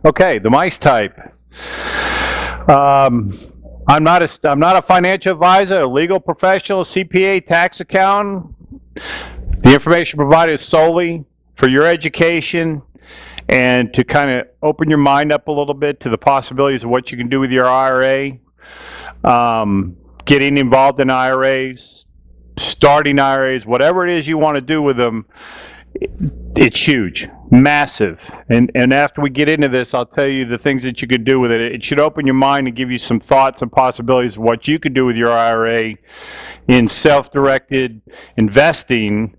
Okay, the mice type. I'm not a financial advisor, a legal professional, CPA, tax accountant. The information provided is solely for your education and to kind of open your mind up a little bit to the possibilities of what you can do with your IRA, getting involved in IRAs, starting IRAs, whatever it is you want to do with them. It's huge, massive. And after we get into this, I'll tell you the things that you could do with it. It should open your mind and give you some thoughts and possibilities of what you could do with your IRA in self-directed investing.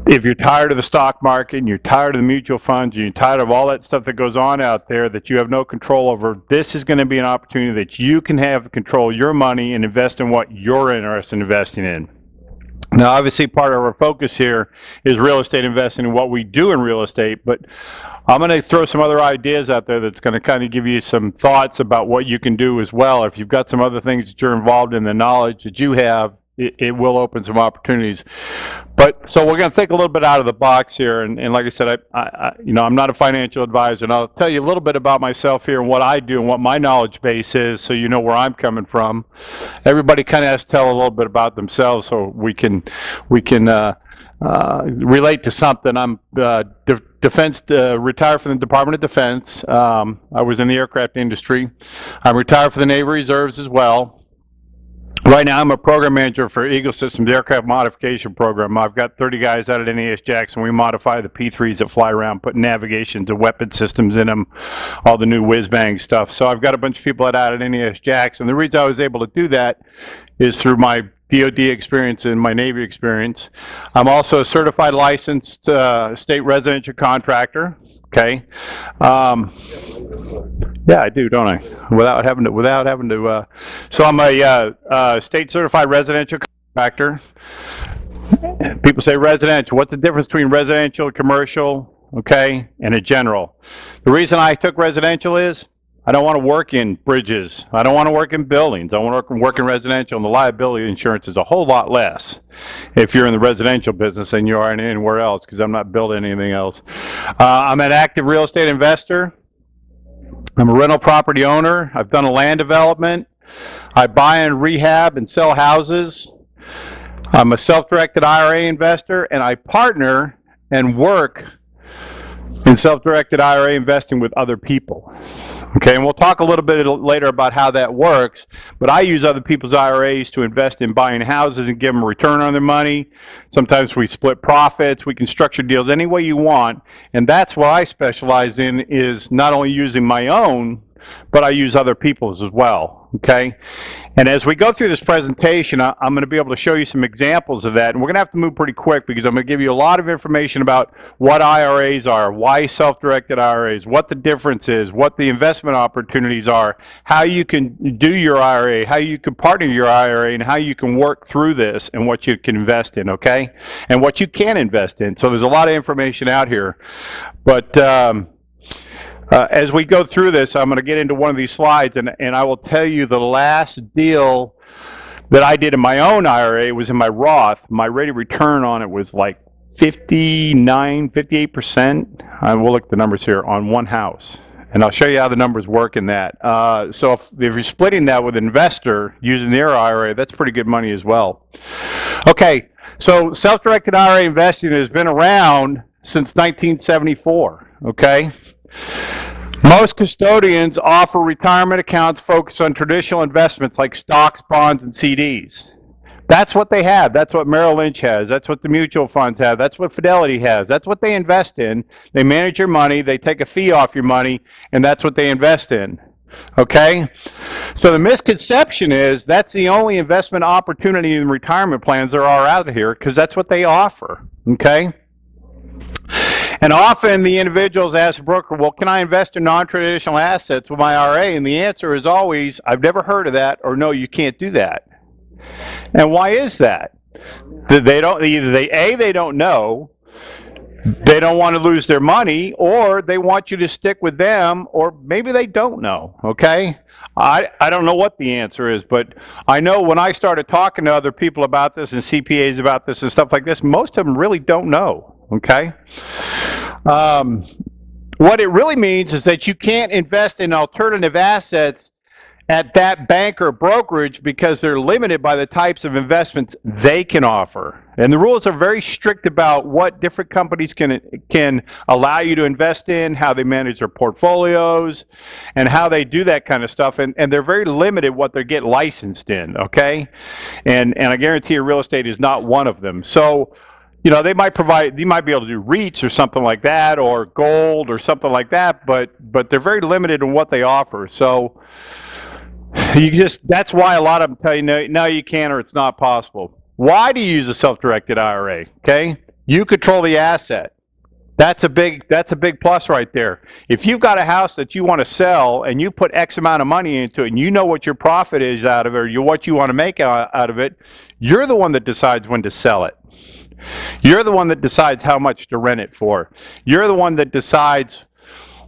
If you're tired of the stock market and you're tired of the mutual funds and you're tired of all that stuff that goes on out there that you have no control over, this is going to be an opportunity that you can have control your money and invest in what you're interested in investing in. Now, obviously, part of our focus here is real estate investing and what we do in real estate, but I'm going to throw some other ideas out there that's going to kind of give you some thoughts about what you can do as well. If you've got some other things that you're involved in, the knowledge that you have, it will open some opportunities. But so we're going to think a little bit out of the box here, and like I said, I'm not a financial advisor, and I'll tell you a little bit about myself here and what I do and what my knowledge base is, so you know where I'm coming from. Everybody kind of has to tell a little bit about themselves, so we can relate to something. I'm retired from the Department of Defense. I was in the aircraft industry. I'm retired from the Navy Reserves as well. Right now, I'm a program manager for Eagle Systems, the aircraft modification program. I've got 30 guys out at NAS Jackson. We modify the P3s that fly around, put navigation to weapon systems in them, all the new whiz-bang stuff. So I've got a bunch of people out at NAS Jackson. The reason I was able to do that is through my DOD experience and my Navy experience. I'm also a certified licensed state residential contractor. Okay, yeah, I do, don't I? Without having to. So I'm a state certified residential contractor. People say residential. What's the difference between residential and commercial? Okay, and a general. The reason I took residential is I don't want to work in bridges. I don't want to work in buildings. I want to work in residential, and the liability insurance is a whole lot less if you're in the residential business than you are anywhere else, because I'm not building anything else. I'm an active real estate investor. I'm a rental property owner. I've done a land development. I buy and rehab and sell houses. I'm a self-directed IRA investor, and I partner and work in self-directed IRA investing with other people. Okay, and we'll talk a little bit later about how that works, but I use other people's IRAs to invest in buying houses and give them a return on their money. Sometimes we split profits. We can structure deals any way you want, and that's what I specialize in, is not only using my own, but I use other people's as well, okay? And as we go through this presentation, I'm going to be able to show you some examples of that, and we're going to have to move pretty quick because I'm going to give you a lot of information about what IRAs are, why self-directed IRAs, what the difference is, what the investment opportunities are, how you can do your IRA, how you can partner your IRA, and how you can work through this and what you can invest in, okay? And what you can invest in. So there's a lot of information out here. But as we go through this, I'm going to get into one of these slides, and I will tell you the last deal that I did in my own IRA was in my Roth. My rate of return on it was like 58%. I will look at the numbers here on one house, and I'll show you how the numbers work in that. So if you're splitting that with an investor using their IRA, that's pretty good money as well. Okay, so self-directed IRA investing has been around since 1974, okay? Most custodians offer retirement accounts focused on traditional investments like stocks, bonds, and CDs. That's what they have. That's what Merrill Lynch has. That's what the mutual funds have. That's what Fidelity has. That's what they invest in. They manage your money. They take a fee off your money, and that's what they invest in. Okay? So the misconception is that's the only investment opportunity in retirement plans there are out here, because that's what they offer. Okay? And often the individuals ask the broker, well, can I invest in non-traditional assets with my IRA? And the answer is always, I've never heard of that, or no, you can't do that. And why is that? They don't, either they don't know, they don't want to lose their money, or they want you to stick with them, or maybe they don't know, okay? I don't know what the answer is, but I know when I started talking to other people about this and CPAs about this and stuff like this, most of them really don't know. Okay. what it really means is that you can't invest in alternative assets at that bank or brokerage because they're limited by the types of investments they can offer. And the rules are very strict about what different companies can allow you to invest in, how they manage their portfolios, and how they do that kind of stuff. And they're very limited what they get licensed in, okay? And I guarantee you real estate is not one of them. So, you know, they might be able to do REITs or something like that, or gold or something like that, but they're very limited in what they offer. So, that's why a lot of them tell you, no, you can't, or it's not possible. Why do you use a self-directed IRA? Okay, you control the asset. That's a big plus right there. If you've got a house that you want to sell and you put X amount of money into it and you know what your profit is out of it, or what you want to make out of it, you're the one that decides when to sell it. You're the one that decides how much to rent it for. You're the one that decides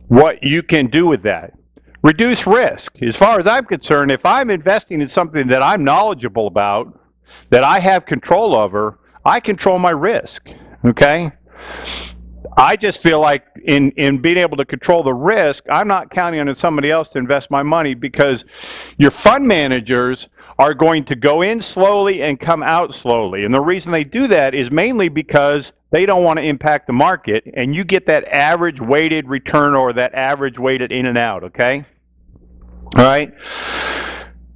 what you can do with that. Reduce risk. As far as I'm concerned, if I'm investing in something that I'm knowledgeable about, that I have control over, I control my risk, okay? I just feel like in being able to control the risk, I'm not counting on somebody else to invest my money, because your fund managers are going to go in slowly and come out slowly. And the reason they do that is mainly because they don't want to impact the market, and you get that average weighted return, or that average weighted in and out, okay? All right?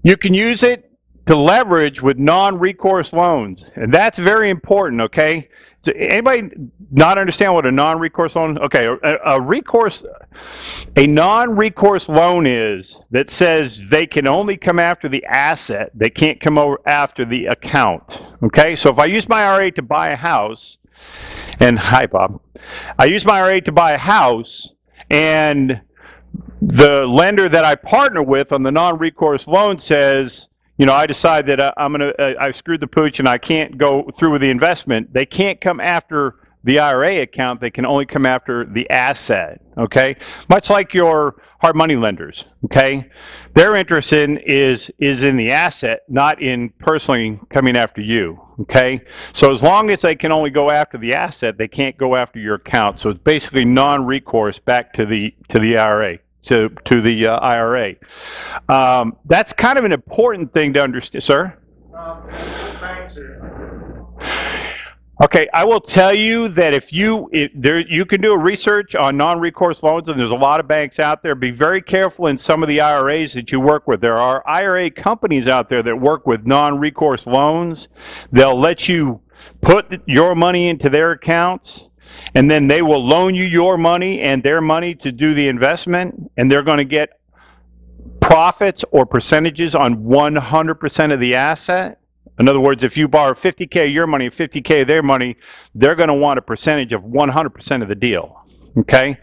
You can use it to leverage with non-recourse loans, and that's very important, okay? Does anybody not understand what a non-recourse loan? Okay, a non-recourse loan is that says they can only come after the asset. They can't come over after the account, okay? So if I use my IRA to buy a house, and hi, Bob. I use my IRA to buy a house, and the lender that I partner with on the non-recourse loan says, you know, I decide that I've screwed the pooch and I can't go through with the investment. They can't come after the IRA account. They can only come after the asset, okay? Much like your hard money lenders, okay? Their interest is in the asset, not in personally coming after you, okay? So as long as they can only go after the asset, they can't go after your account. So it's basically non-recourse back to the IRA. To the IRA. That's kind of an important thing to understand, sir. Okay, I will tell you that if you can do a research on non-recourse loans, and there's a lot of banks out there. Be very careful in some of the IRAs that you work with. There are IRA companies out there that work with non-recourse loans. They'll let you put your money into their accounts, and then they will loan you your money and their money to do the investment, and they're going to get profits or percentages on 100% of the asset. In other words, if you borrow 50K of your money and 50K of their money, they're going to want a percentage of 100% of the deal. Okay?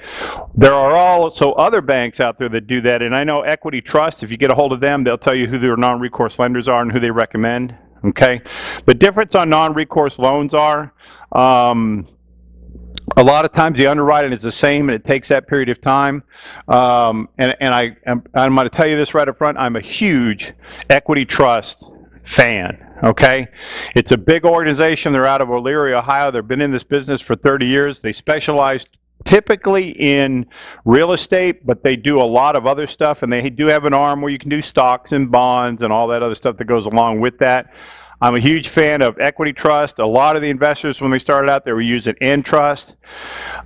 There are also other banks out there that do that, and I know Equity Trust, if you get a hold of them, they'll tell you who their non-recourse lenders are and who they recommend. Okay? The difference on non-recourse loans are, a lot of times the underwriting is the same, and it takes that period of time. I'm going to tell you this right up front. I'm a huge Equity Trust fan, okay? It's a big organization. They're out of O'Leary, Ohio. They've been in this business for 30 years. They specialize typically in real estate, but they do a lot of other stuff, and they do have an arm where you can do stocks and bonds and all that other stuff that goes along with that. I'm a huge fan of Equity Trust. A lot of the investors, when they started out, they were using Entrust.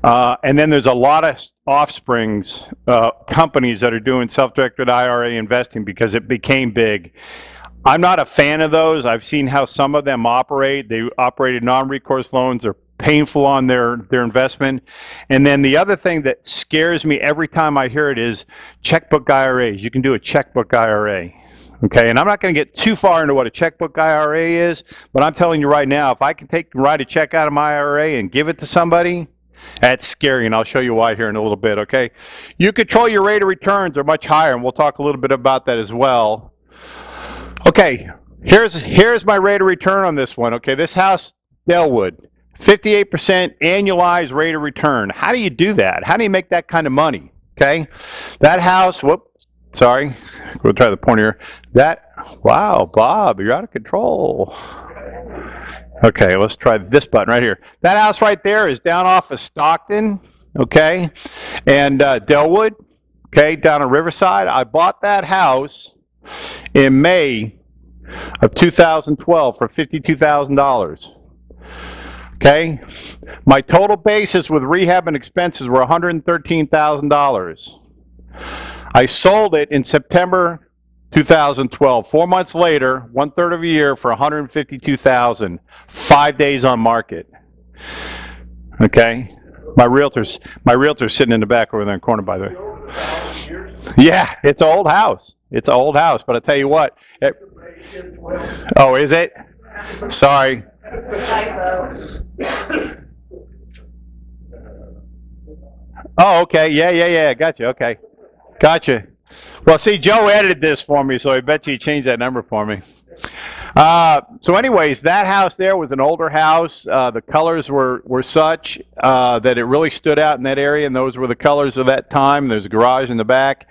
And then there's a lot of offsprings, companies that are doing self-directed IRA investing because it became big. I'm not a fan of those. I've seen how some of them operate. They operated non-recourse loans. They're painful on their investment. And then the other thing that scares me every time I hear it is checkbook IRAs. You can do a checkbook IRA. Okay, and I'm not going to get too far into what a checkbook IRA is, but I'm telling you right now, if I can write a check out of my IRA and give it to somebody, that's scary, and I'll show you why here in a little bit, okay? You control your rate of returns are much higher, and we'll talk a little bit about that as well. Okay, here's my rate of return on this one, okay? This house, Delwood, 58% annualized rate of return. How do you do that? How do you make that kind of money, okay? That house, sorry, we'll try the pointer here. Wow, Bob, you're out of control. Okay, let's try this button right here. That house right there is down off of Stockton. okay, and Delwood, okay, down in Riverside. I bought that house in May of 2012 for $52,000. Okay, my total basis with rehab and expenses were $113,000. I sold it in September 2012. 4 months later, 1/3 of a year for $152,000. 5 days on market. Okay, my realtor's sitting in the back over there in the corner, by the way. Yeah, it's an old house. It's an old house, but I tell you what. Oh, is it? Sorry. Oh, okay. Yeah. Gotcha. Okay. Gotcha. Well, see, Joe edited this for me, so I bet you he changed that number for me. So anyways, that house there was an older house. The colors were such that it really stood out in that area, and those were the colors of that time. There's a garage in the back,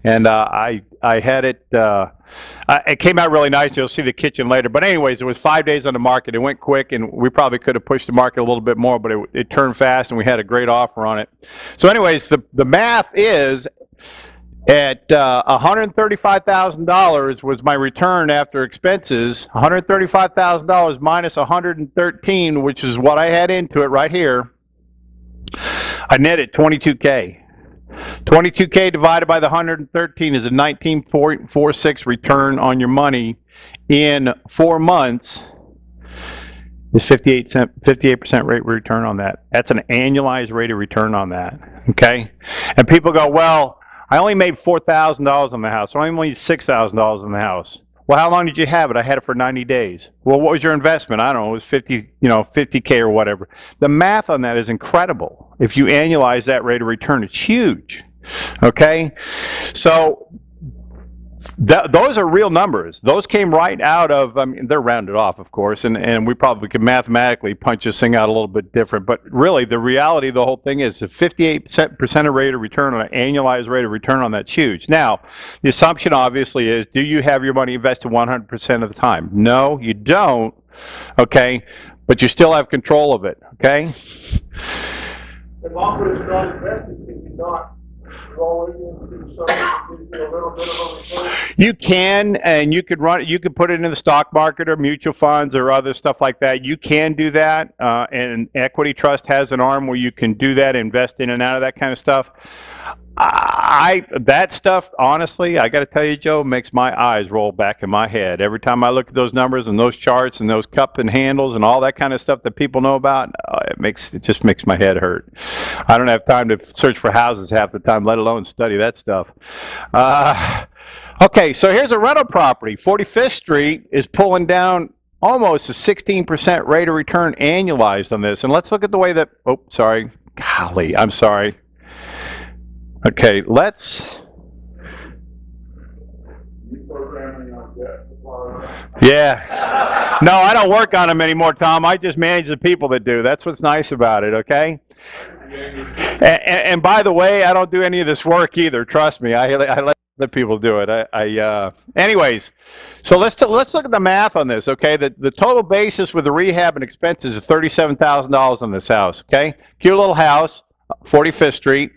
and I had it. It came out really nice. You'll see the kitchen later. But anyways, it was 5 days on the market. It went quick, and we probably could have pushed the market a little bit more, but it turned fast, and we had a great offer on it. So anyways, the math is at $135,000 was my return after expenses. $135,000 minus $113,000, which is what I had into it right here. I netted $22K. $22K divided by the 113 is a 19.46 return on your money in 4 months. Is 58% rate of return on that. That's an annualized rate of return on that. Okay, and people go, well, I only made $4,000 on the house. So I only made $6,000 on the house. Well, how long did you have it? I had it for 90 days. Well, what was your investment? I don't know. It was 50K or whatever. The math on that is incredible. If you annualize that rate of return, it's huge. Okay, so those are real numbers. Those came right out of, I mean, they're rounded off, of course, and we probably could mathematically punch this thing out a little bit different, but really the reality of the whole thing is a 58% rate of return on an annualized rate of return on that's huge. Now, the assumption obviously is, do you have your money invested 100% of the time? No, you don't, okay, but you still have control of it, okay? If offer is not invested, can you not roll it into something that gives you a little bit of a return? You can, and you could run it. You could put it in the stock market or mutual funds or other stuff like that. You can do that, and Equity Trust has an arm where you can do that, invest in and out of that kind of stuff. That stuff, honestly, I got to tell you, Joe, makes my eyes roll back in my head every time I look at those numbers and those charts and those cup and handles and all that kind of stuff that people know about. It just makes my head hurt. I don't have time to search for houses half the time, let alone study that stuff. Okay, so here's a rental property. 45th Street is pulling down almost a 16% rate of return annualized on this. And let's look at the way that, oh, sorry. Golly, I'm sorry. Okay, let's. Yeah. No, I don't work on them anymore, Tom. I just manage the people that do. That's what's nice about it, okay? And by the way, I don't do any of this work either. Trust me. I let the people do it. Anyways, so let's look at the math on this, okay? The total basis with the rehab and expenses is $37,000 on this house, okay? Cute little house. 45th Street,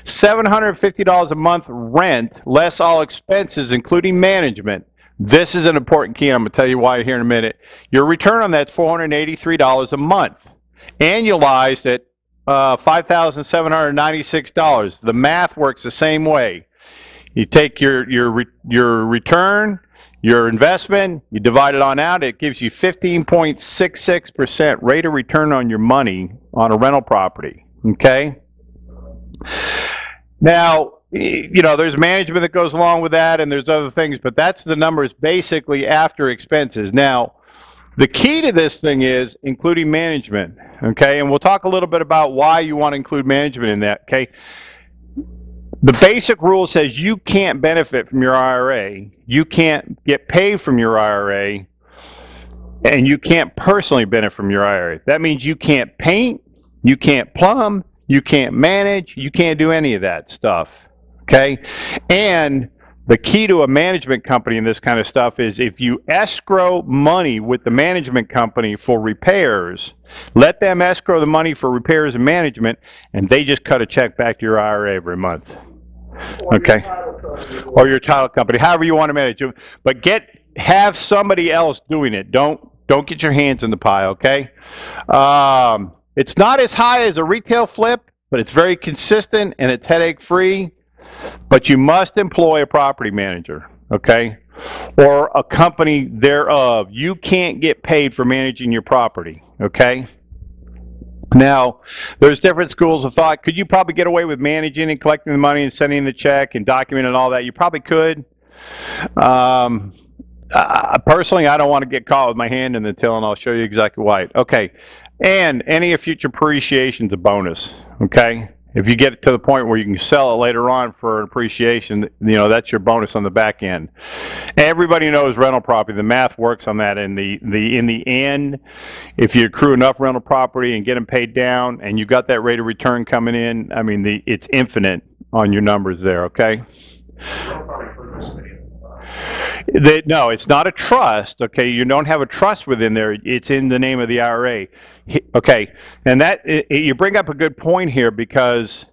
$750 a month rent, less all expenses, including management. This is an important key, and I'm going to tell you why here in a minute. Your return on that's $483 a month, annualized at $5,796. The math works the same way. You take your return, your investment, you divide it on out, it gives you 15.66% rate of return on your money on a rental property. Okay. Now, you know, there's management that goes along with that, and there's other things, but that's the numbers basically after expenses. Now, the key to this thing is including management. Okay, and we'll talk a little bit about why you want to include management in that. Okay. The basic rule says you can't benefit from your IRA, you can't get paid from your IRA, and you can't personally benefit from your IRA. That means you can't paint, you can't plumb, you can't manage, you can't do any of that stuff, okay? And the key to a management company in this kind of stuff is if you escrow money with the management company for repairs, let them escrow the money for repairs and management, and they just cut a check back to your IRA every month. Okay? Or your title company, however you want to manage it. But have somebody else doing it. Don't get your hands in the pie, okay? It's not as high as a retail flip, but it's very consistent and it's headache-free. But you must employ a property manager, okay? Or a company thereof. You can't get paid for managing your property, okay? Now, there's different schools of thought. Could you probably get away with managing and collecting the money and sending the check and documenting all that? You probably could. Personally, I don't want to get caught with my hand in the till, and I'll show you exactly why. Okay, and any future appreciation is a bonus, okay? If you get to the point where you can sell it later on for appreciation, that's your bonus on the back end. Everybody knows rental property. The math works on that. In the end, if you accrue enough rental property and get them paid down, and you got that rate of return coming in, I mean, it's infinite on your numbers there. Okay. No, it's not a trust, okay? You don't have a trust within there. It's in the name of the IRA. Okay, and you bring up a good point here, because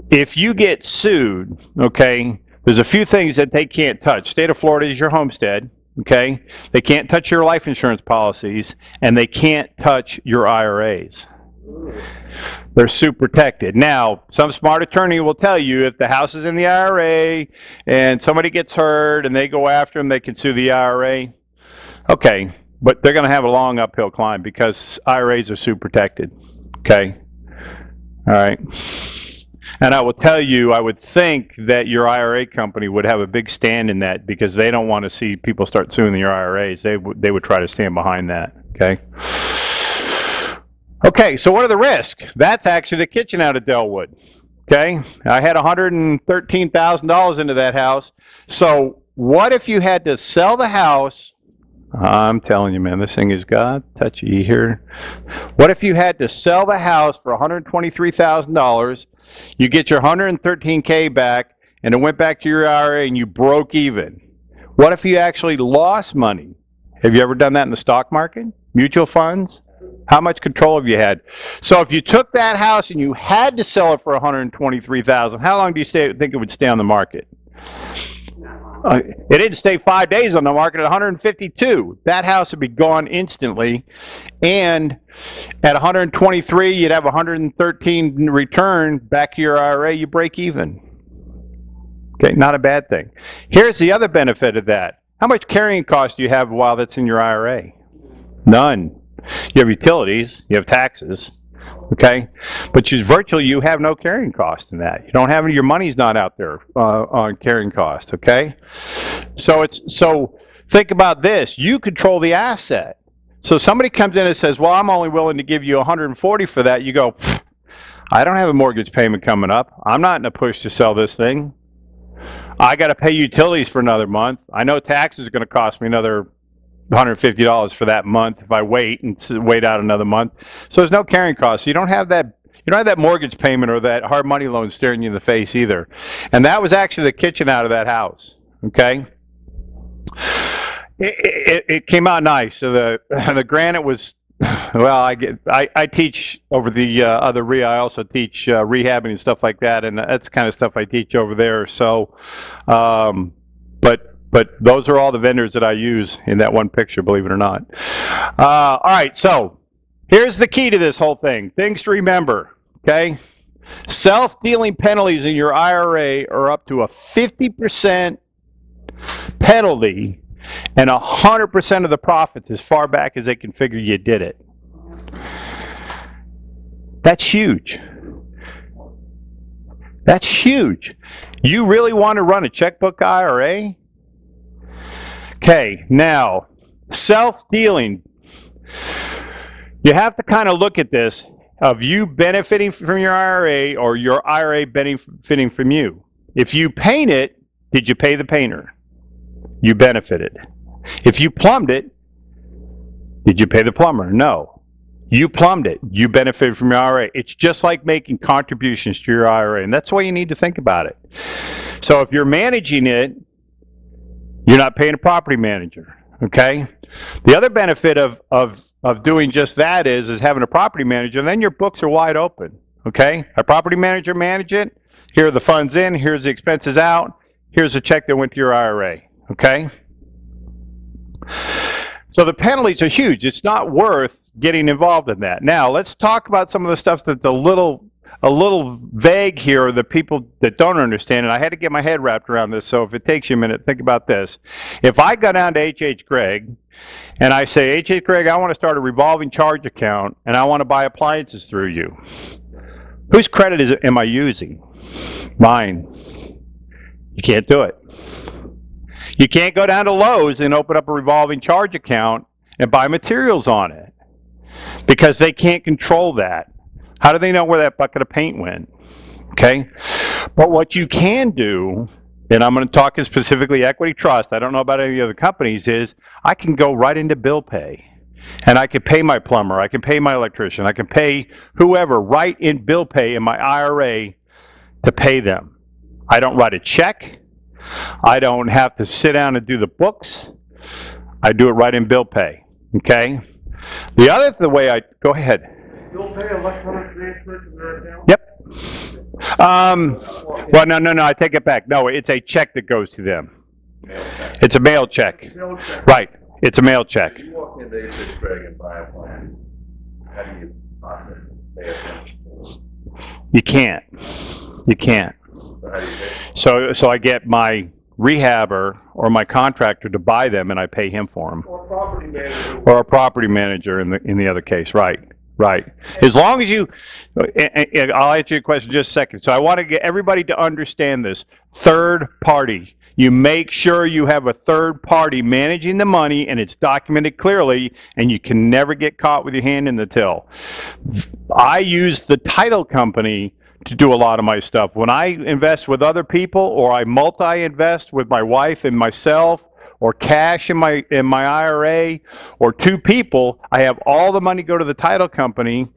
if you get sued, okay, there's a few things that they can't touch. State of Florida is your homestead, okay? They can't touch your life insurance policies, and they can't touch your IRAs. They're super protected. Now, some smart attorney will tell you if the house is in the IRA and somebody gets hurt and they go after them, they can sue the IRA. Okay, but they're going to have a long uphill climb because IRAs are super protected. Okay? All right. And I will tell you, I would think that your IRA company would have a big stand in that, because they don't want to see people start suing your IRAs. They would try to stand behind that. Okay? Okay, so what are the risks? That's actually the kitchen out of Delwood. Okay, I had $113,000 into that house. So what if you had to sell the house? I'm telling you, man, this thing has got touchy here. What if you had to sell the house for $123,000? You get your $113K back, and it went back to your IRA, and you broke even. What if you actually lost money? Have you ever done that in the stock market? Mutual funds? How much control have you had? So if you took that house and you had to sell it for $123,000, how long do you think it would stay on the market? It didn't stay 5 days on the market at 152. That house would be gone instantly. And at 123, you'd have 113 return back to your IRA. You break even. Okay, not a bad thing. Here's the other benefit of that. How much carrying cost do you have while that's in your IRA? None. You have utilities, you have taxes, okay? But you have no carrying cost in that. You don't have your money's not out there on carrying cost, okay? So think about this. You control the asset. So somebody comes in and says, well, I'm only willing to give you 140 for that. You go, I don't have a mortgage payment coming up. I'm not in a push to sell this thing. I got to pay utilities for another month. I know taxes are going to cost me another $150 for that month if I wait out another month. So there's no carrying cost. So you don't have that mortgage payment or that hard money loan staring you in the face either. And that was actually the kitchen out of that house. Okay. It came out nice. So the granite was, well, I teach over the other REIA. I also teach rehabbing and stuff like that, and that's the kind of stuff I teach over there. So, but those are all the vendors that I use in that one picture, believe it or not. All right, so here's the key to this whole thing. Things to remember, okay? Self-dealing penalties in your IRA are up to a 50% penalty and 100% of the profits as far back as they can figure you did it. That's huge. That's huge. You really want to run a checkbook IRA? Okay, now, self-dealing. You have to kind of look at this of you benefiting from your IRA or your IRA benefiting from you. If you paint it, did you pay the painter? You benefited. If you plumbed it, did you pay the plumber? No. You plumbed it. You benefited from your IRA. It's just like making contributions to your IRA, and that's the way you need to think about it. So if you're managing it, You're not paying a property manager, okay? The other benefit of doing just that is having a property manager, then your books are wide open, okay? A property manager manage it. Here are the funds in, here's the expenses out, here's a check that went to your IRA, okay? So the penalties are huge. It's not worth getting involved in that. Now, let's talk about some of the stuff that's a little vague here, the people that don't understand it. I had to get my head wrapped around this, so if it takes you a minute, think about this. If I go down to H.H. Gregg and I say, H.H. Gregg, I want to start a revolving charge account and I want to buy appliances through you. Whose credit am I using? Mine. You can't do it. You can't go down to Lowe's and open up a revolving charge account and buy materials on it because they can't control that. How do they know where that bucket of paint went? Okay? But what you can do, and I'm going to talk specifically Equity Trust, I don't know about any other companies, is I can go right into bill pay. And I can pay my plumber, I can pay my electrician, I can pay whoever right in bill pay in my IRA to pay them. I don't write a check. I don't have to sit down and do the books. I do it right in bill pay. Okay? The way I go ahead. Bill pay electronic transfer to their account? Yep. Well, no, I take it back. No, it's a check that goes to them. It's a mail check. Right. It's a mail check. You walk into H.H. Gregg and buy a plan. How do you process it? You can't. You can't. So how do you pay? So I get my rehabber or my contractor to buy them, and I pay him for them. Or property manager. Or a property manager in the other case. Right. Right. As long as you, and I'll answer your question in just a second. So I want to get everybody to understand this. Third party. You make sure you have a third party managing the money and it's documented clearly and you can never get caught with your hand in the till. I use the title company to do a lot of my stuff. When I invest with other people or I multi-invest with my wife and myself or cash in my IRA or two people, I have all the money go to the title company.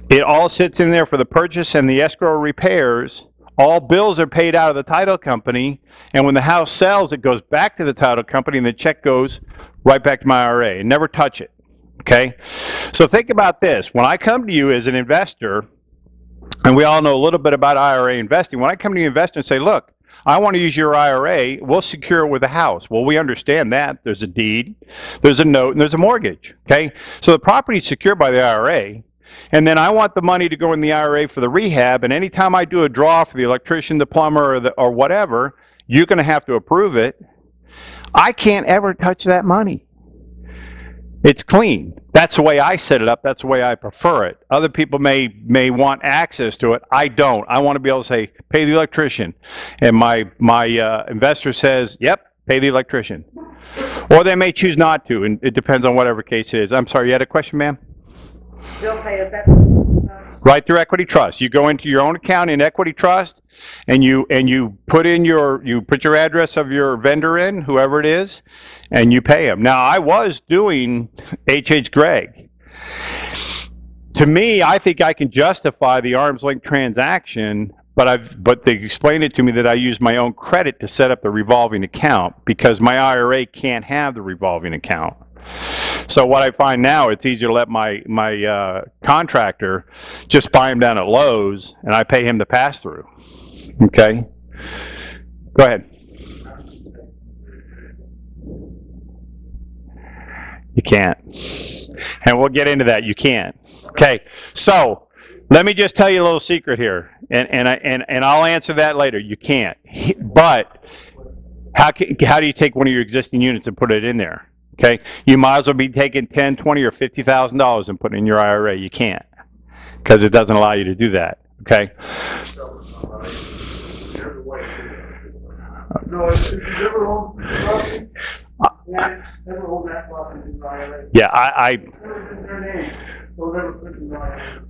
It all sits in there for the purchase and the escrow repairs. All bills are paid out of the title company, and when the house sells, it goes back to the title company, and the check goes right back to my IRA. And never touch it, okay? So think about this. When I come to you as an investor, and we all know a little bit about IRA investing, when I come to you investor and say, look, I want to use your IRA, we'll secure it with a house. Well, we understand that. There's a deed, there's a note, and there's a mortgage, okay? So the property is secured by the IRA. And then I want the money to go in the IRA for the rehab, and anytime I do a draw for the electrician, the plumber, or whatever, you're going to have to approve it. I can't ever touch that money. It's clean. That's the way I set it up. That's the way I prefer it. Other people may want access to it. I don't. I want to be able to say, pay the electrician. And my investor says, yep, pay the electrician. Or they may choose not to, and it depends on whatever case it is. I'm sorry, you had a question, ma'am? Bill pay, is that? Right through Equity Trust. You go into your own account in Equity Trust, and you put in you put your address of your vendor in, whoever it is, and you pay them. Now, I was doing H.H. Gregg. To me, I think I can justify the arm's length transaction, but they explained it to me that I use my own credit to set up the revolving account because my IRA can't have the revolving account. So what I find now, it's easier to let my contractor just buy him down at Lowe's, and I pay him the pass-through. Okay? Go ahead. You can't. And we'll get into that. You can't. Okay. So let me just tell you a little secret here, and I'll answer that later. You can't. But how do you take one of your existing units and put it in there? Okay, you might as well be taking $10,000, $20,000, or $50,000 and putting it in your IRA. You can't, because it doesn't allow you to do that. Okay. No, if you ever own property, never own that property in the IRA. Yeah, I Never put their name, so never put it in the IRA.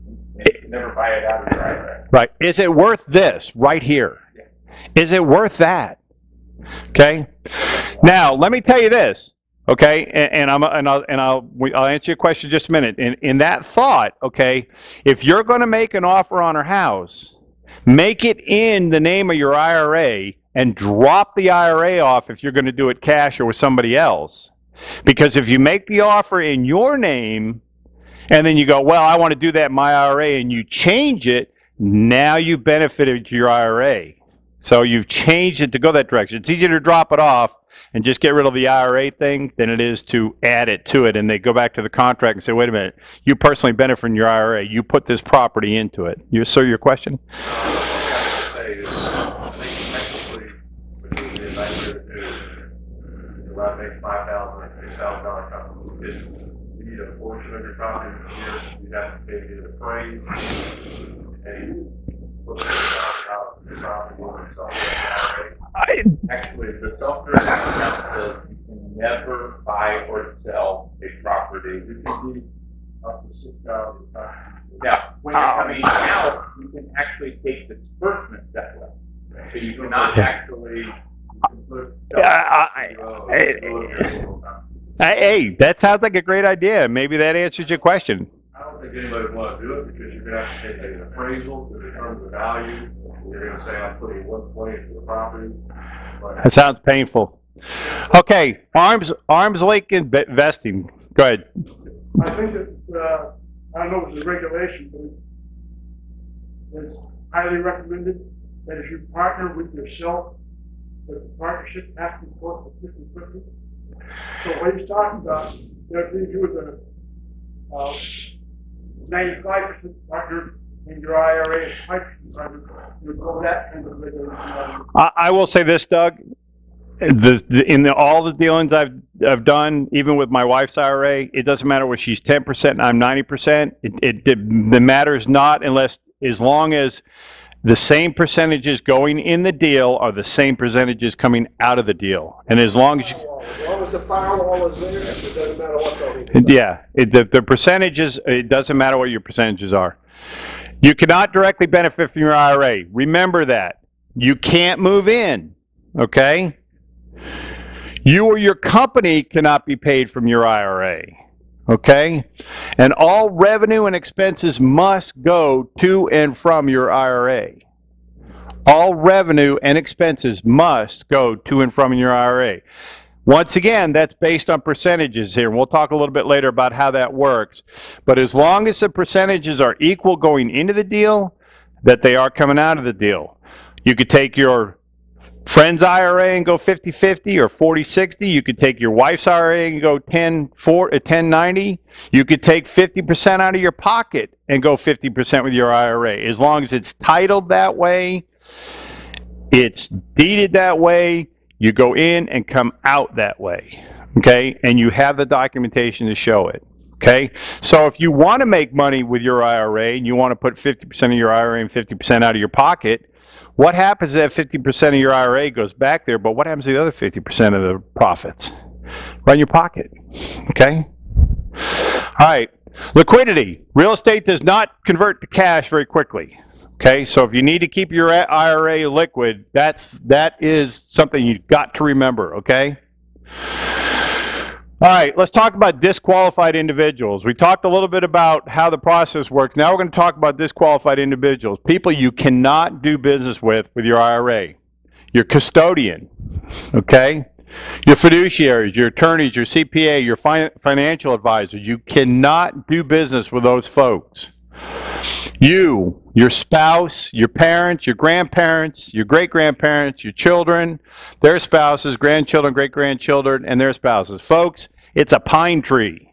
Never buy it out of your IRA. right. Is it worth this right here? Is it worth that? Okay. Now let me tell you this. Okay, I'll answer your question in just a minute. In that thought, okay, if you're going to make an offer on her house, make it in the name of your IRA, and drop the IRA off if you're going to do it cash or with somebody else. Because if you make the offer in your name and then you go, well, I want to do that in my IRA, and you change it, now you benefited your IRA. So you've changed it to go that direction. It's easier to drop it off and just get rid of the IRA thing than it is to add it to it. And they go back to the contract and say, wait a minute, you personally benefit from your IRA. You put this property into it. Sir, your question? What I was going to say is, I think technically, between the investor who about make $5,000 and $6,000 company, you need a portion of your property here, you have to pay the appraised, and put the property on itself. Actually, the self-directed account says you can never buy or sell a property. You can be up to $6,000. Now, when you're coming out, you can actually take disbursements that way. So you cannot actually put Hey, that sounds like a great idea. Maybe that answers your question. I don't think anybody would want to do it because you're going to have to take an appraisal to determine the value. You're going to say, I'm putting 120 into the property. That sounds painful. Okay, arms length investing. Go ahead. I think that, I don't know if it's a regulation, but it's highly recommended that if you partner with yourself, that the partnership has to be for 50/50. So what he's talking about, that leaves you with a 95% partner in your IRA and 5% partner. You go that kind of regulation. I will say this, Doug. All the dealings I've done, even with my wife's IRA, it doesn't matter whether she's 10% and I'm 90%. The matters not as long as the same percentages going in the deal are the same percentages coming out of the deal, and as long as the firewall is there, it doesn't matter what's on it. Yeah, the percentages, it doesn't matter what your percentages are. You cannot directly benefit from your IRA. Remember that. You can't move in, okay? You or your company cannot be paid from your IRA, okay? And all revenue and expenses must go to and from your IRA. All revenue and expenses must go to and from your IRA. Once again, that's based on percentages here, and we'll talk a little bit later about how that works. But as long as the percentages are equal going into the deal, that they are coming out of the deal. You could take your friend's IRA and go 50-50 or 40-60. You could take your wife's IRA and go 10-90. You could take 50% out of your pocket and go 50% with your IRA. As long as it's titled that way, it's deeded that way, you go in and come out that way, okay? And you have the documentation to show it, okay? So if you want to make money with your IRA and you want to put 50% of your IRA and 50% out of your pocket, what happens if 50% of your IRA goes back there, but what happens to the other 50% of the profits? Right in your pocket, okay? All right, liquidity. Real estate does not convert to cash very quickly, okay? So if you need to keep your IRA liquid, that is something you've got to remember, okay? All right, let's talk about disqualified individuals. We talked a little bit about how the process works. Now we're going to talk about disqualified individuals, people you cannot do business with your IRA. Your custodian, okay? Your fiduciaries, your attorneys, your CPA, your financial advisors. You cannot do business with those folks. You, your spouse, your parents, your grandparents, your great-grandparents, your children, their spouses, grandchildren, great-grandchildren, and their spouses. Folks, it's a pine tree.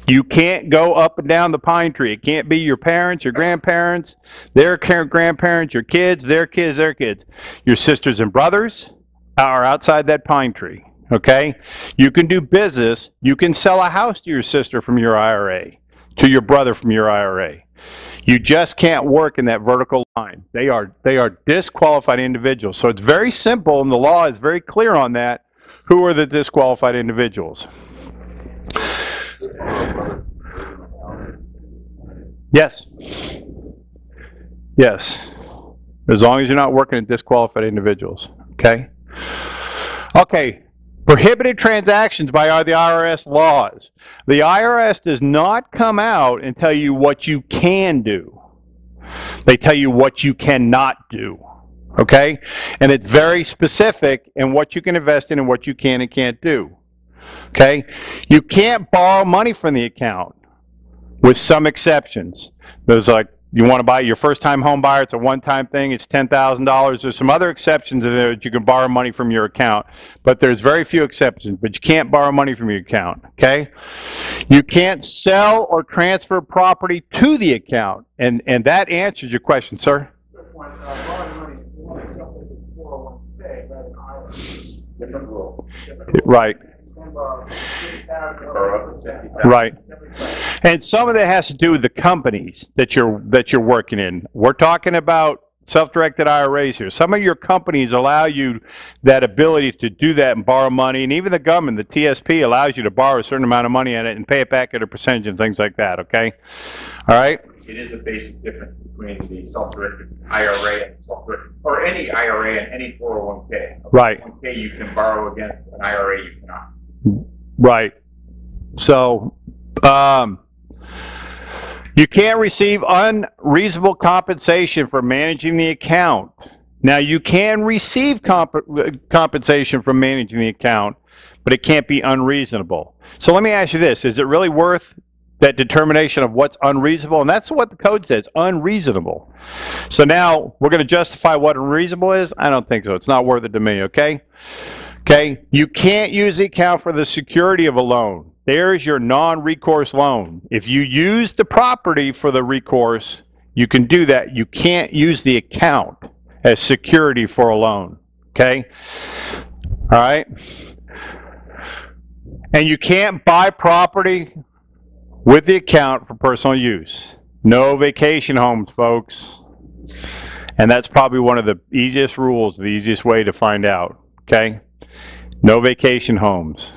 You can't go up and down the pine tree. It can't be your parents, your grandparents, their grandparents, your kids, their kids, their kids. Your sisters and brothers are outside that pine tree, okay? You can do business. You can sell a house to your sister from your IRA, to your brother from your IRA. You just can't work in that vertical line. They are disqualified individuals. So it's very simple, and the law is very clear on that. Who are the disqualified individuals? Yes. Yes. As long as you're not working at disqualified individuals. Okay? Okay. Prohibited transactions by the IRS laws. The IRS does not come out and tell you what you can do. They tell you what you cannot do. okay? And it's very specific in what you can invest in and what you can and can't do, okay? You can't borrow money from the account with some exceptions. There's like, you want to buy your first-time home buyer, it's a one-time thing, it's $10,000. There's some other exceptions in there that you can borrow money from your account, but there's very few exceptions, but you can't borrow money from your account, okay? You can't sell or transfer property to the account, and that answers your question, sir. Different rule. Right. Right. And some of that has to do with the companies that you're working in. We're talking about self-directed IRAs here. Some of your companies allow you that ability to do that and borrow money, and even the government, the TSP, allows you to borrow a certain amount of money on it and pay it back at a percentage and things like that, okay? All right? It is a basic difference between the self-directed IRA and self-directed, or any IRA and any 401k. Right. 401k you can borrow against, an IRA you cannot. Right. So, you can't receive unreasonable compensation for managing the account. Now, you can receive compensation from managing the account, but it can't be unreasonable. So let me ask you this. Is it really worth that determination of what's unreasonable? And that's what the code says, unreasonable. So now we're going to justify what unreasonable is? I don't think so. It's not worth it to me, okay? Okay, you can't use the account for the security of a loan. There's your non-recourse loan. If you use the property for the recourse, you can do that. You can't use the account as security for a loan, okay? All right? And you can't buy property with the account for personal use. No vacation homes, folks. And that's probably one of the easiest rules, the easiest way to find out, okay? No vacation homes,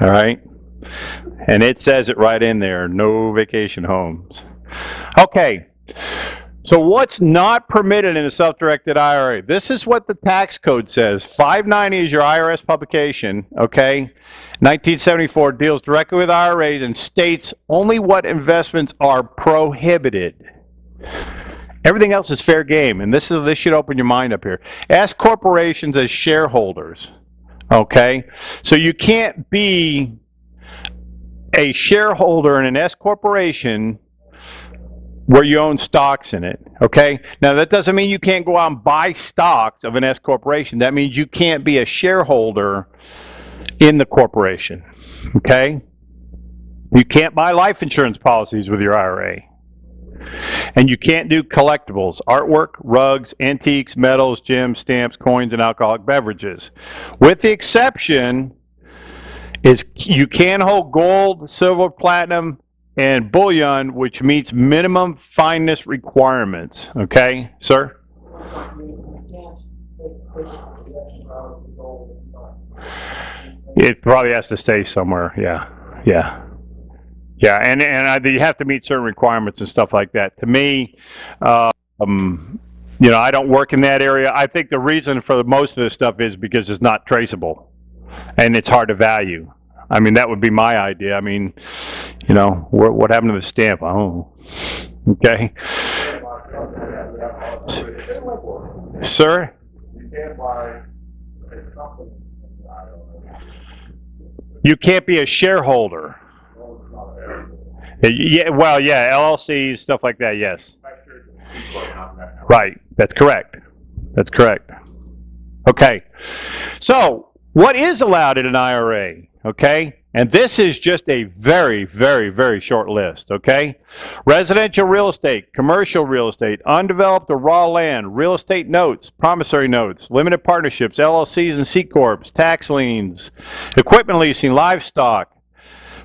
all right? And it says it right in there, no vacation homes. Okay, so what's not permitted in a self-directed IRA? This is what the tax code says. 590 is your IRS publication, okay? 1974 deals directly with IRAs and states only what investments are prohibited. Everything else is fair game, and this should open your mind up here. Ask corporations as shareholders. Okay, so you can't be a shareholder in an S corporation where you own stocks in it. Okay, now that doesn't mean you can't go out and buy stocks of an S corporation. That means you can't be a shareholder in the corporation. Okay, you can't buy life insurance policies with your IRA. And you can't do collectibles, artwork, rugs, antiques, metals, gems, stamps, coins, and alcoholic beverages. With the exception is you can hold gold, silver, platinum, and bullion, which meets minimum fineness requirements. Okay, sir? It probably has to stay somewhere, yeah. Yeah, and you have to meet certain requirements and stuff like that. To me, you know, I don't work in that area. I think the reason for most of this stuff is because it's not traceable, and it's hard to value. I mean, that would be my idea. I mean, you know, what happened to the stamp? Oh, okay. Sir? You can't be a shareholder. Yeah, well, yeah, LLCs, stuff like that, yes. Right, that's correct. That's correct. Okay, so what is allowed in an IRA, okay? And this is just a very, very, very short list, okay? Residential real estate, commercial real estate, undeveloped or raw land, real estate notes, promissory notes, limited partnerships, LLCs and C Corps, tax liens, equipment leasing, livestock,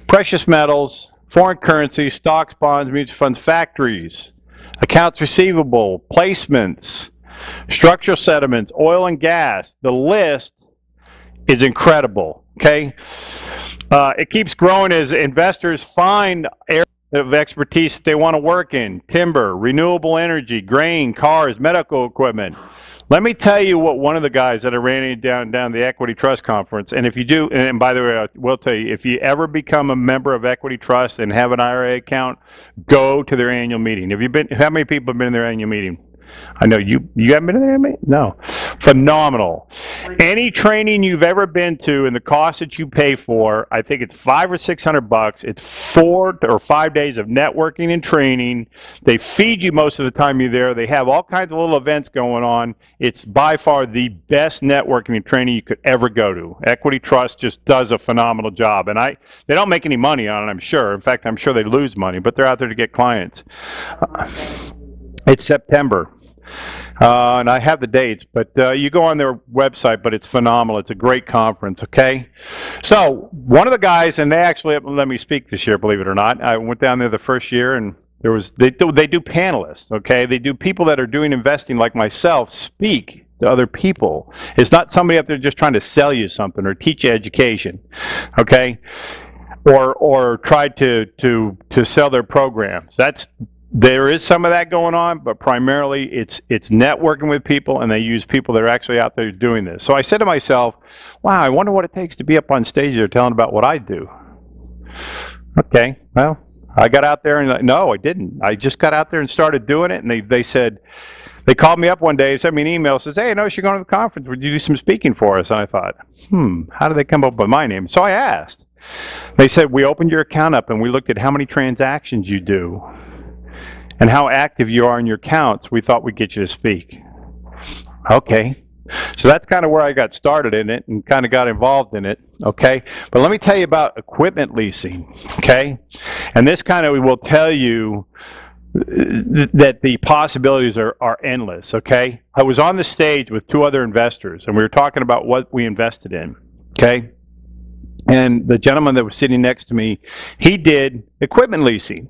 precious metals, foreign currency, stocks, bonds, mutual funds, factories, accounts receivable, placements, structural settlements, oil and gas. The list is incredible, okay? It keeps growing as investors find areas of expertise that they want to work in. Timber, renewable energy, grain, cars, medical equipment. Let me tell you what one of the guys that I ran into down the Equity Trust Conference, and if you do, and by the way, I will tell you, if you ever become a member of Equity Trust and have an IRA account, go to their annual meeting. Have you been? How many people have been in their annual meeting? I know you haven't been there, mate? No. Phenomenal. Any training you've ever been to and the cost that you pay for, I think it's $500 or $600. It's 4 or 5 days of networking and training. They feed you most of the time you're there. They have all kinds of little events going on. It's by far the best networking and training you could ever go to. Equity Trust just does a phenomenal job. And they don't make any money on it, I'm sure. In fact, I'm sure they lose money, but they're out there to get clients. It's September. And I have the dates, but you go on their website, but it's phenomenal. It's a great conference, okay? So one of the guys, and they actually let me speak this year, believe it or not. I went down there the first year, and they do panelists, okay? They do people that are doing investing like myself speak to other people. It's not somebody up there just trying to sell you something or teach you education, okay? Or try to sell their programs. There is some of that going on, but primarily it's networking with people, and they use people that are actually out there doing this. So I said to myself, wow, I wonder what it takes to be up on stage there telling about what I do. Okay, well, I got out there and no, I didn't. I just got out there and started doing it, and they said, they called me up one day, sent me an email, says, hey, I noticed you're going to the conference. Would you do some speaking for us? And I thought, how did they come up with my name? So I asked. They said, we opened your account up and we looked at how many transactions you do and how active you are in your accounts. We thought we'd get you to speak. Okay. So that's kind of where I got started in it and kind of got involved in it, okay? But let me tell you about equipment leasing, okay? And this kind of will tell you that the possibilities are endless, okay? I was on the stage with 2 other investors, and we were talking about what we invested in, okay? And the gentleman that was sitting next to me, he did equipment leasing.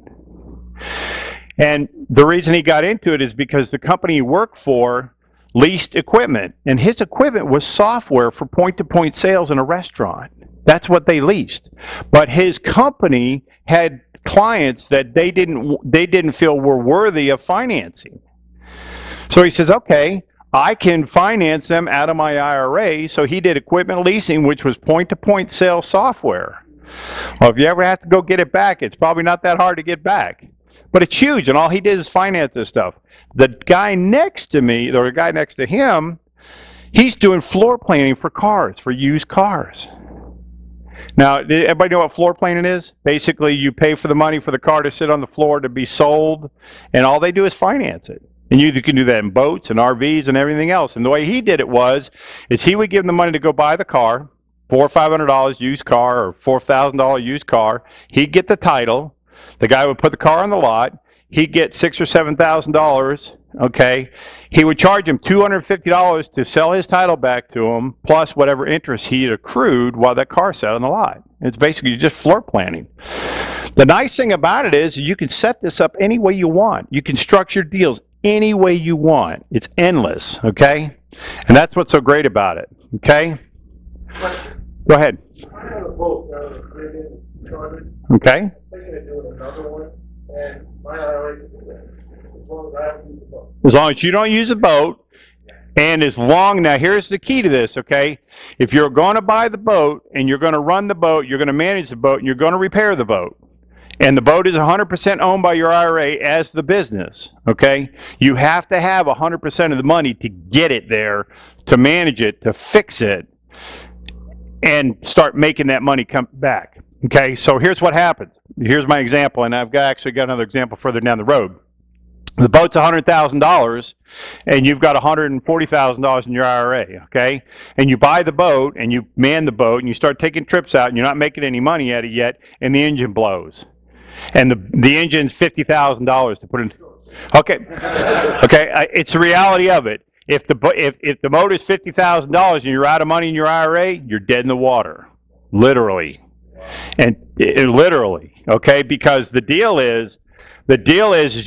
And the reason he got into it is because the company he worked for leased equipment, and his equipment was software for point-to-point sales in a restaurant. That's what they leased. But his company had clients that they didn't feel were worthy of financing. So he says, okay, I can finance them out of my IRA. So he did equipment leasing, which was point-to-point sales software. Well, if you ever have to go get it back, it's probably not that hard to get back. But it's huge, and all he did is finance this stuff. The guy next to me, or the guy next to him, he's doing floor planning for cars, for used cars. Now, everybody know what floor planning is? Basically, you pay for the money for the car to sit on the floor to be sold, and all they do is finance it. And you can do that in boats and RVs and everything else. And the way he did it is he would give them the money to go buy the car, $400 or $500 used car, or $4,000 used car. He'd get the title. The guy would put the car on the lot. He'd get $6,000 or $7,000, okay? He would charge him $250 to sell his title back to him, plus whatever interest he had accrued while that car sat on the lot. It's basically just floor planning. The nice thing about it is you can set this up any way you want. You can structure deals any way you want. It's endless, okay? And that's what's so great about it, okay? Go ahead. I have a boat down in Caribbean, Sargent. Okay. I'm thinking of doing another one, and my IRA can do that, as long as I don't use the boat. As long as you don't use a boat, and as long, now here's the key to this, okay? If you're going to buy the boat, and you're going to run the boat, you're going to manage the boat, and you're going to repair the boat, and the boat is 100% owned by your IRA as the business, okay? You have to have 100% of the money to get it there, to manage it, to fix it, and start making that money come back. Okay, so here's what happens. Here's my example, and I've actually got another example further down the road. The boat's $100,000, and you've got $140,000 in your IRA, okay? And you buy the boat, and you man the boat, and you start taking trips out, and you're not making any money at it yet, and the engine blows. And the engine's $50,000 to put in. Okay, okay, it's the reality of it. If the motor is $50,000 and you're out of money in your IRA, you're dead in the water, literally, and literally, okay? Because the deal is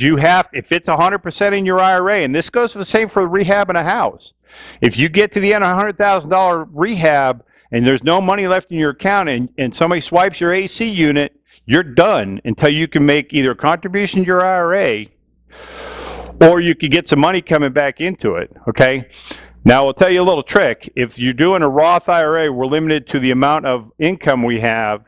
you have, if it's 100% in your IRA, and this goes for the same for rehab in a house. If you get to the end of $100,000 rehab and there's no money left in your account, and somebody swipes your AC unit, you're done until you can make either a contribution to your IRA, or you could get some money coming back into it, okay? Now, I'll tell you a little trick. If you're doing a Roth IRA, we're limited to the amount of income we have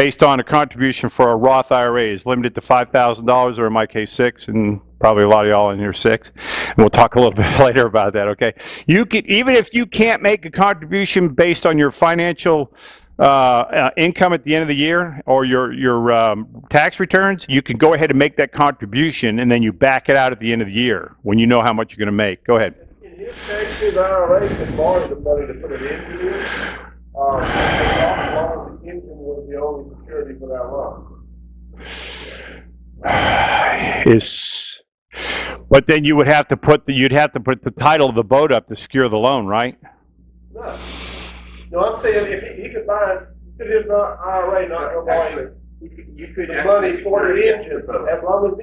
based on a contribution for a Roth IRA is limited to $5,000, or in my case, 6, and probably a lot of y'all in here 6. And we'll talk a little bit later about that, okay? You could, even if you can't make a contribution based on your financial income at the end of the year or your tax returns, you can go ahead and make that contribution, and then you back it out at the end of the year when you know how much you're going to make. Go ahead. In his case, his IRA can borrow the money to put it into it. As long as the income was the only security for that loan. But then you would have to put you'd have to put the title of the boat up to secure the loan, right? No. No, I'm saying if he could buy his IRA, not go buy it. You could The money for the engine, as long as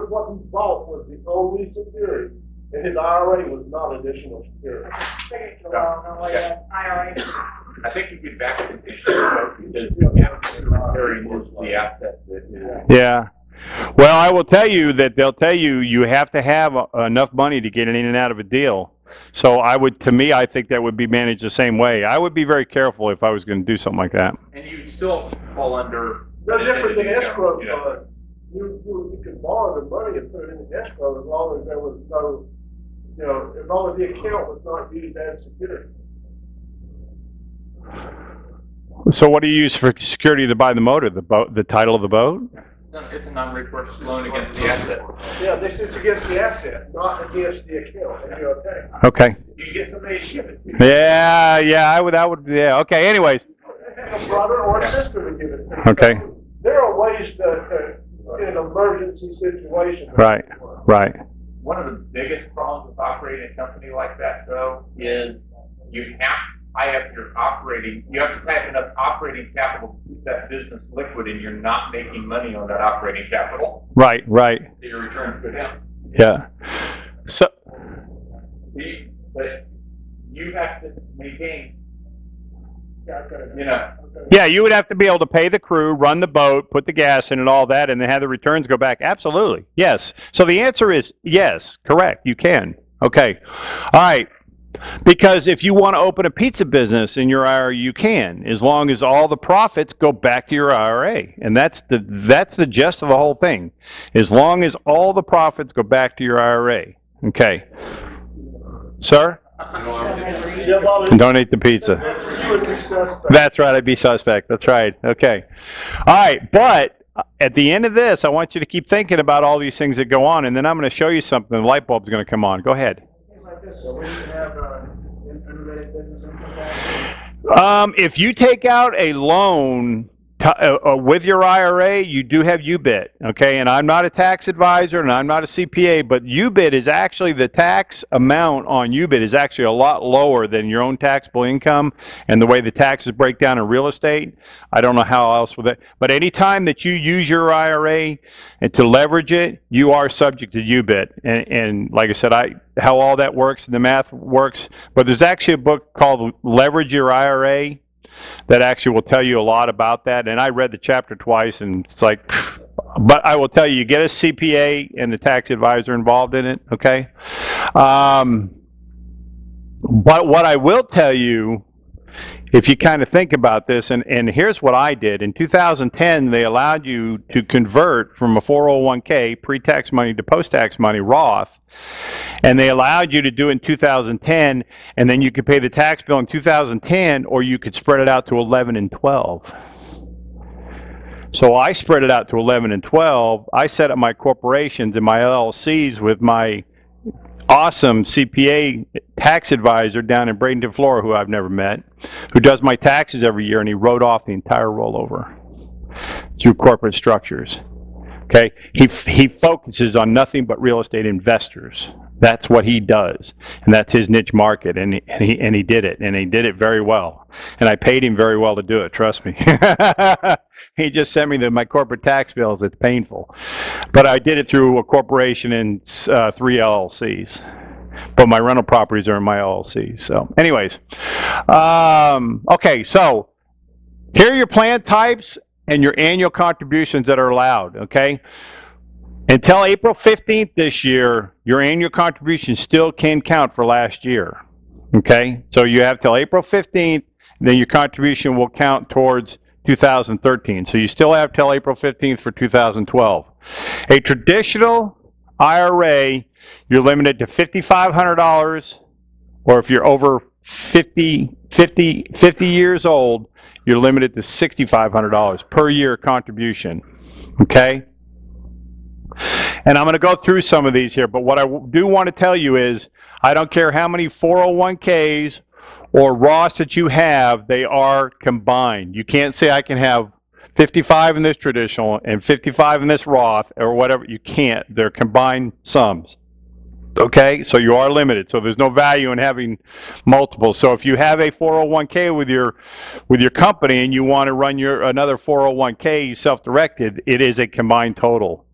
what he bought was the only security, and his IRA was not additional security. Like a signature loan or like an IRA. I think you could back it because the asset that is. Yeah. Well, I will tell you that they'll tell you you have to have enough money to get in and out of a deal. So to me, I think that would be managed the same way. I would be very careful if I was going to do something like that. And you'd still fall under. No different than escrow Yeah. fund. You can borrow the money and put it in the escrow as long as there was no, as long as the account was not used as security. So what do you use for security to buy the motor? The title of the boat? It's a non-recourse loan against the asset. Yeah, it's against the asset, not against the account, and you're okay. Okay. You get somebody to give it to you. Yeah, yeah. Okay, anyways. A brother or a sister to give it to you. Okay. There are ways to in an emergency situation. Right. One of the biggest problems with operating a company like that, though, is you have to tie up you have to tie up enough operating capital to keep that business liquid, and you're not making money on that operating capital. Right. So your returns go down. Yeah. So. But you have to maintain, Yeah, you would have to be able to pay the crew, run the boat, put the gas in and all that, and then have the returns go back. Absolutely. Yes. So the answer is yes. Correct. You can. Okay. All right. Because if you want to open a pizza business in your IRA, you can, as long as all the profits go back to your IRA. And that's the gist of the whole thing. As long as all the profits go back to your IRA. Okay. Sir? Donate the pizza. You would be suspect. That's right, I'd be suspect. That's right. Okay. All right, but at the end of this, I want you to keep thinking about all these things that go on, and then I'm going to show you something. The light bulb's going to come on. Go ahead. If you take out a loan with your IRA, you do have UBIT, okay? And I'm not a tax advisor and I'm not a CPA, but UBIT is actually, the tax amount on UBIT is actually a lot lower than your own taxable income, and the way the taxes break down in real estate, I don't know how else with it. But anytime that you use your IRA and to leverage it, you are subject to UBIT. And like I said, how all that works and the math works, but there's actually a book called Leverage Your IRA that actually will tell you a lot about that. And I read the chapter twice, and it's like, but I will tell you, get a CPA and a tax advisor involved in it, okay? But what I will tell you, if you kind of think about this, and here's what I did. In 2010, they allowed you to convert from a 401k, pre-tax money, to post-tax money, Roth. And they allowed you to do it in 2010, and then you could pay the tax bill in 2010, or you could spread it out to 11 and 12. So I spread it out to 11 and 12. I set up my corporations and my LLCs with my awesome CPA tax advisor down in Bradenton, Florida, who I've never met, who does my taxes every year, and he wrote off the entire rollover through corporate structures. Okay, he focuses on nothing but real estate investors. That's what he does, and that's his niche market, and he did it, and he did it very well. And I paid him very well to do it, trust me. He just sent me my corporate tax bills. It's painful. But I did it through a corporation and 3 LLCs. But my rental properties are in my LLCs. So anyways, okay, so here are your plan types and your annual contributions that are allowed, okay? Until April 15th this year, your annual contribution still can count for last year, okay? So you have till April 15th, then your contribution will count towards 2013. So you still have till April 15th for 2012. A traditional IRA, you're limited to $5,500, or if you're over 50 years old, you're limited to $6,500 per year contribution. Okay? And I'm going to go through some of these here, but what I do want to tell you is, I don't care how many 401ks or Roths that you have, they are combined. You can't say I can have 55 in this traditional and 55 in this Roth or whatever. You can't. They're combined sums. Okay, so you are limited. So there's no value in having multiple. So if you have a 401k with your company and you want to run another 401k self-directed, it is a combined total.